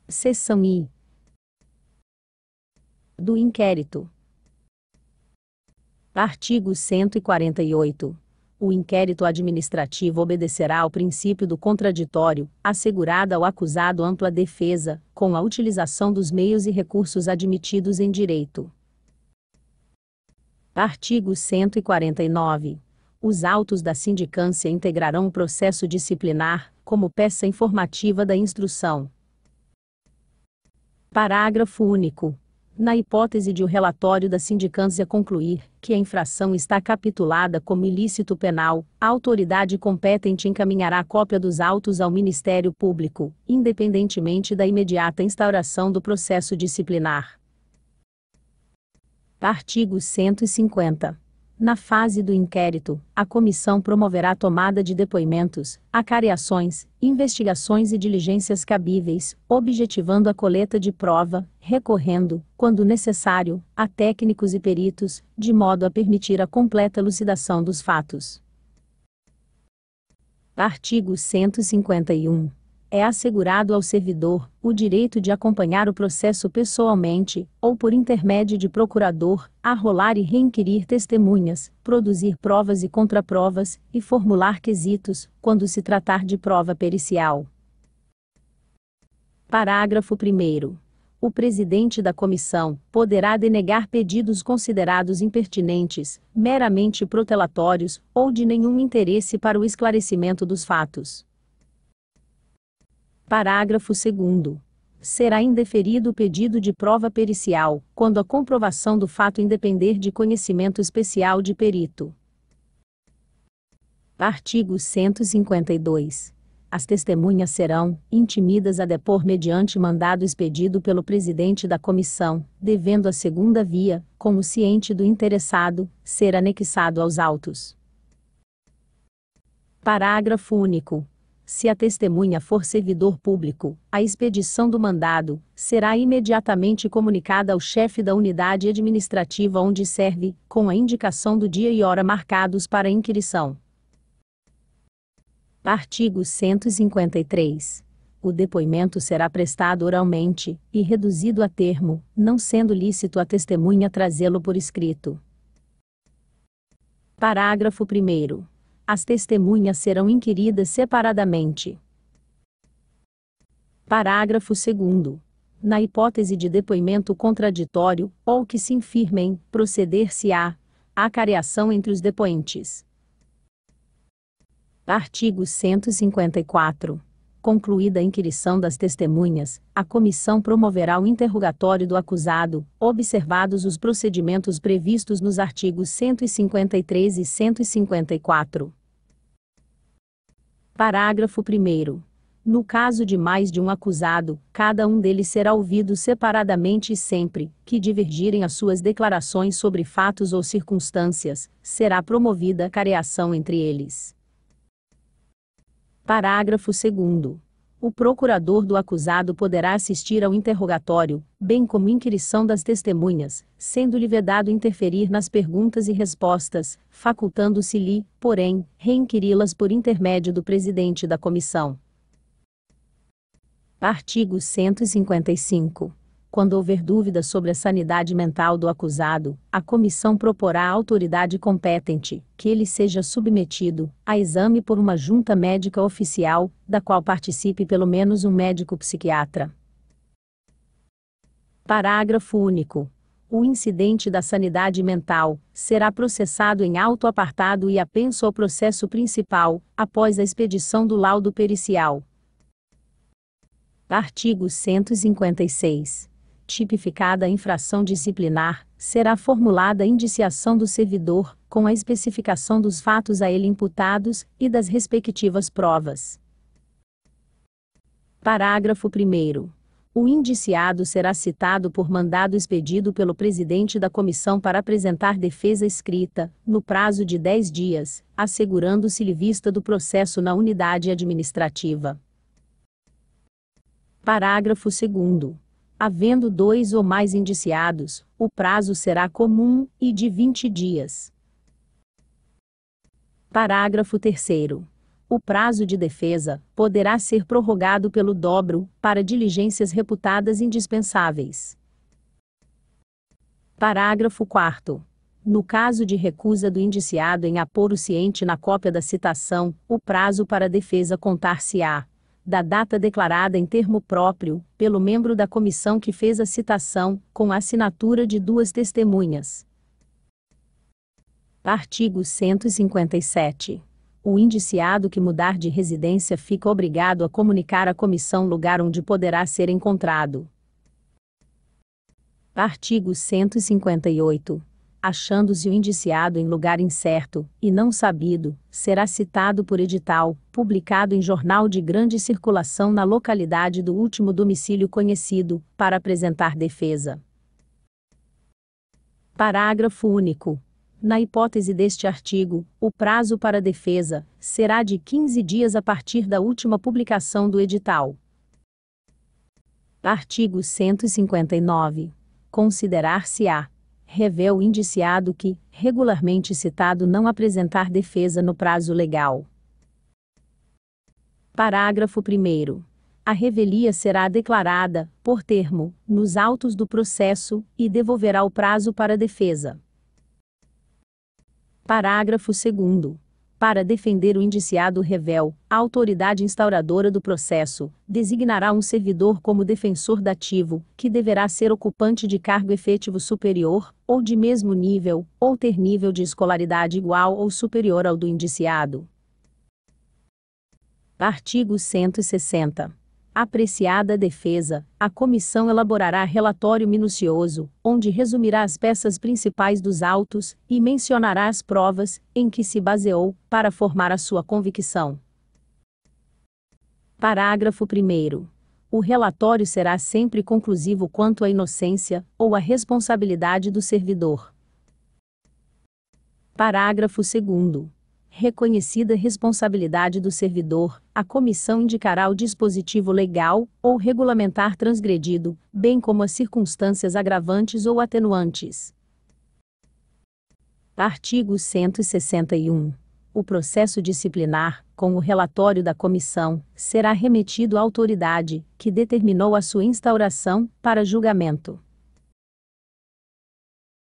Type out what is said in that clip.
Seção I. Do inquérito. Artigo 148. O inquérito administrativo obedecerá ao princípio do contraditório, assegurada ao acusado ampla defesa, com a utilização dos meios e recursos admitidos em direito. Artigo 149. Os autos da sindicância integrarão o processo disciplinar, como peça informativa da instrução. Parágrafo único. Na hipótese de o relatório da sindicância concluir que a infração está capitulada como ilícito penal, a autoridade competente encaminhará cópia dos autos ao Ministério Público, independentemente da imediata instauração do processo disciplinar. Artigo 150. Na fase do inquérito, a comissão promoverá a tomada de depoimentos, acareações, investigações e diligências cabíveis, objetivando a coleta de prova, recorrendo, quando necessário, a técnicos e peritos, de modo a permitir a completa elucidação dos fatos. Artigo 151. É assegurado ao servidor o direito de acompanhar o processo pessoalmente, ou por intermédio de procurador, arrolar e reinquirir testemunhas, produzir provas e contraprovas, e formular quesitos, quando se tratar de prova pericial. Parágrafo 1º. O presidente da comissão poderá denegar pedidos considerados impertinentes, meramente protelatórios, ou de nenhum interesse para o esclarecimento dos fatos. Parágrafo 2º. Será indeferido o pedido de prova pericial, quando a comprovação do fato independer de conhecimento especial de perito. Artigo 152. As testemunhas serão intimidas a depor mediante mandado expedido pelo presidente da comissão, devendo a segunda via, com o ciente do interessado, ser anexado aos autos. Parágrafo único. Se a testemunha for servidor público, a expedição do mandado será imediatamente comunicada ao chefe da unidade administrativa onde serve, com a indicação do dia e hora marcados para a inquirição. Artigo 153. O depoimento será prestado oralmente, e reduzido a termo, não sendo lícito à testemunha trazê-lo por escrito. Parágrafo 1º. As testemunhas serão inquiridas separadamente. Parágrafo 2º. Na hipótese de depoimento contraditório, ou que se infirmem, proceder-se-á a acareação entre os depoentes. Artigo 154. Concluída a inquirição das testemunhas, a comissão promoverá o interrogatório do acusado, observados os procedimentos previstos nos artigos 153 e 154. Parágrafo 1º. No caso de mais de um acusado, cada um deles será ouvido separadamente e sempre que divergirem as suas declarações sobre fatos ou circunstâncias, será promovida a acareação entre eles. Parágrafo 2º. O procurador do acusado poderá assistir ao interrogatório, bem como inquirição das testemunhas, sendo-lhe vedado interferir nas perguntas e respostas, facultando-se-lhe, porém, reinquiri-las por intermédio do presidente da comissão. Artigo 155. Quando houver dúvida sobre a sanidade mental do acusado, a comissão proporá à autoridade competente que ele seja submetido a exame por uma junta médica oficial, da qual participe pelo menos um médico psiquiatra. Parágrafo único. O incidente da sanidade mental será processado em auto apartado e apenso ao processo principal, após a expedição do laudo pericial. Artigo 156. Tipificada a infração disciplinar, será formulada a indiciação do servidor, com a especificação dos fatos a ele imputados, e das respectivas provas. Parágrafo 1º. O indiciado será citado por mandado expedido pelo presidente da comissão para apresentar defesa escrita, no prazo de 10 dias, assegurando-se-lhe vista do processo na unidade administrativa. Parágrafo 2º. Havendo 2 ou mais indiciados, o prazo será comum, e de 20 dias. Parágrafo 3º. o prazo de defesa poderá ser prorrogado pelo dobro, para diligências reputadas indispensáveis. Parágrafo 4º. No caso de recusa do indiciado em apor o ciente na cópia da citação, o prazo para a defesa contar-se-á da data declarada em termo próprio, pelo membro da comissão que fez a citação, com a assinatura de 2 testemunhas. Artigo 157. O indiciado que mudar de residência fica obrigado a comunicar à comissão lugar onde poderá ser encontrado. Artigo 158. Achando-se o indiciado em lugar incerto, e não sabido, será citado por edital, publicado em jornal de grande circulação na localidade do último domicílio conhecido, para apresentar defesa. Parágrafo único. Na hipótese deste artigo, o prazo para defesa será de 15 dias a partir da última publicação do edital. Artigo 159. Considerar-se-á rével o indiciado que, regularmente citado, não apresentar defesa no prazo legal. Parágrafo 1º. A revelia será declarada, por termo, nos autos do processo, e devolverá o prazo para a defesa. Parágrafo 2º. Para defender o indiciado rével, a autoridade instauradora do processo designará um servidor como defensor dativo, que deverá ser ocupante de cargo efetivo superior, ou de mesmo nível, ou ter nível de escolaridade igual ou superior ao do indiciado. Artigo 160. Apreciada a defesa, a comissão elaborará relatório minucioso, onde resumirá as peças principais dos autos, e mencionará as provas, em que se baseou, para formar a sua convicção. Parágrafo 1º. O relatório será sempre conclusivo quanto à inocência, ou à responsabilidade do servidor. Parágrafo 2º. Reconhecida a responsabilidade do servidor, a comissão indicará o dispositivo legal, ou regulamentar transgredido, bem como as circunstâncias agravantes ou atenuantes. Artigo 161. O processo disciplinar, com o relatório da comissão, será remetido à autoridade, que determinou a sua instauração, para julgamento.